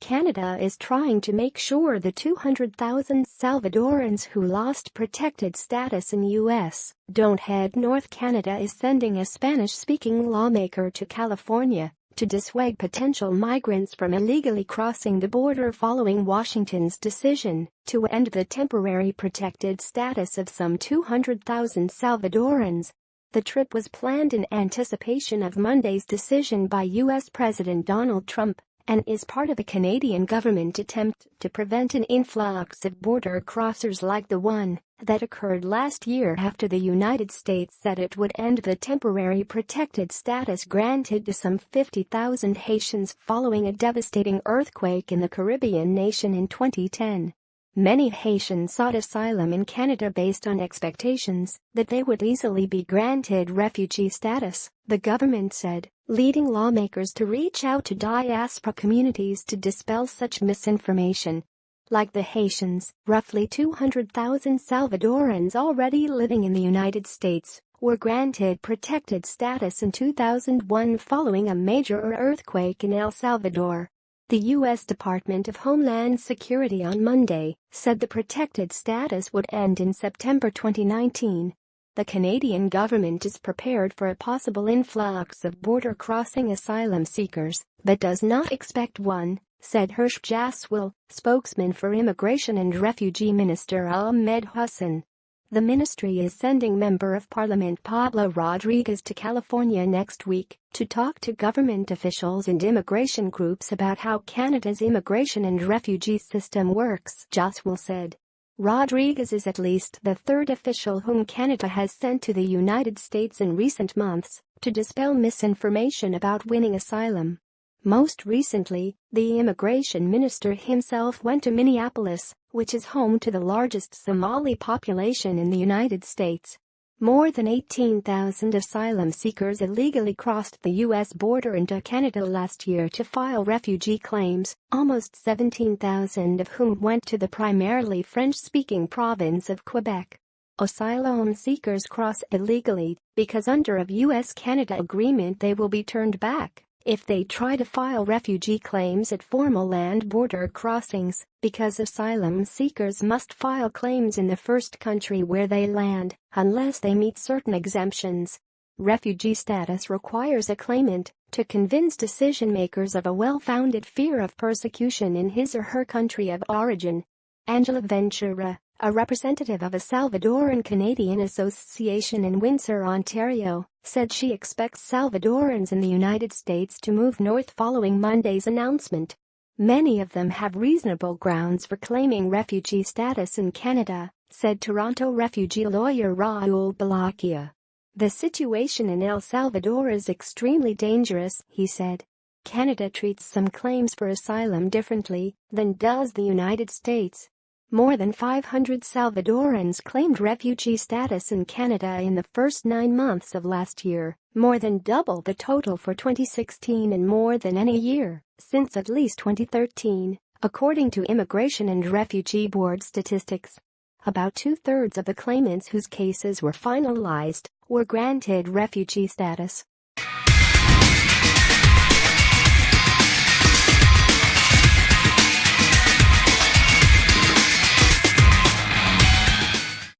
Canada is trying to make sure the 200,000 Salvadorans who lost protected status in U.S. don't head north. Canada is sending a Spanish-speaking lawmaker to California to dissuade potential migrants from illegally crossing the border following Washington's decision to end the temporary protected status of some 200,000 Salvadorans. The trip was planned in anticipation of Monday's decision by U.S. President Donald Trump and is part of a Canadian government attempt to prevent an influx of border crossers like the one that occurred last year after the United States said it would end the temporary protected status granted to some 50,000 Haitians following a devastating earthquake in the Caribbean nation in 2010. Many Haitians sought asylum in Canada based on expectations that they would easily be granted refugee status, the government said, leading lawmakers to reach out to diaspora communities to dispel such misinformation. Like the Haitians, roughly 200,000 Salvadorans already living in the United States were granted protected status in 2001 following a major earthquake in El Salvador. The U.S. Department of Homeland Security on Monday said the protected status would end in September 2019. The Canadian government is prepared for a possible influx of border-crossing asylum seekers, but does not expect one, said Hirsch Jaswal, spokesman for Immigration and Refugee Minister Ahmed Hussein. The ministry is sending Member of Parliament Pablo Rodriguez to California next week to talk to government officials and immigration groups about how Canada's immigration and refugee system works, Jaswal said. Rodriguez is at least the third official whom Canada has sent to the United States in recent months to dispel misinformation about winning asylum. Most recently, the immigration minister himself went to Minneapolis, which is home to the largest Somali population in the United States. More than 18,000 asylum seekers illegally crossed the U.S. border into Canada last year to file refugee claims, almost 17,000 of whom went to the primarily French-speaking province of Quebec. Asylum seekers cross illegally because under a U.S.-Canada agreement they will be turned back if they try to file refugee claims at formal land border crossings, because asylum seekers must file claims in the first country where they land, unless they meet certain exemptions. Refugee status requires a claimant to convince decision-makers of a well-founded fear of persecution in his or her country of origin. Angela Ventura, a representative of a Salvadoran Canadian Association in Windsor, Ontario, said she expects Salvadorans in the United States to move north following Monday's announcement. Many of them have reasonable grounds for claiming refugee status in Canada, said Toronto refugee lawyer Raul Balakia. The situation in El Salvador is extremely dangerous, he said. Canada treats some claims for asylum differently than does the United States. More than 500 Salvadorans claimed refugee status in Canada in the first 9 months of last year, more than double the total for 2016 and more than any year since at least 2013, according to Immigration and Refugee Board statistics. About two-thirds of the claimants whose cases were finalized were granted refugee status.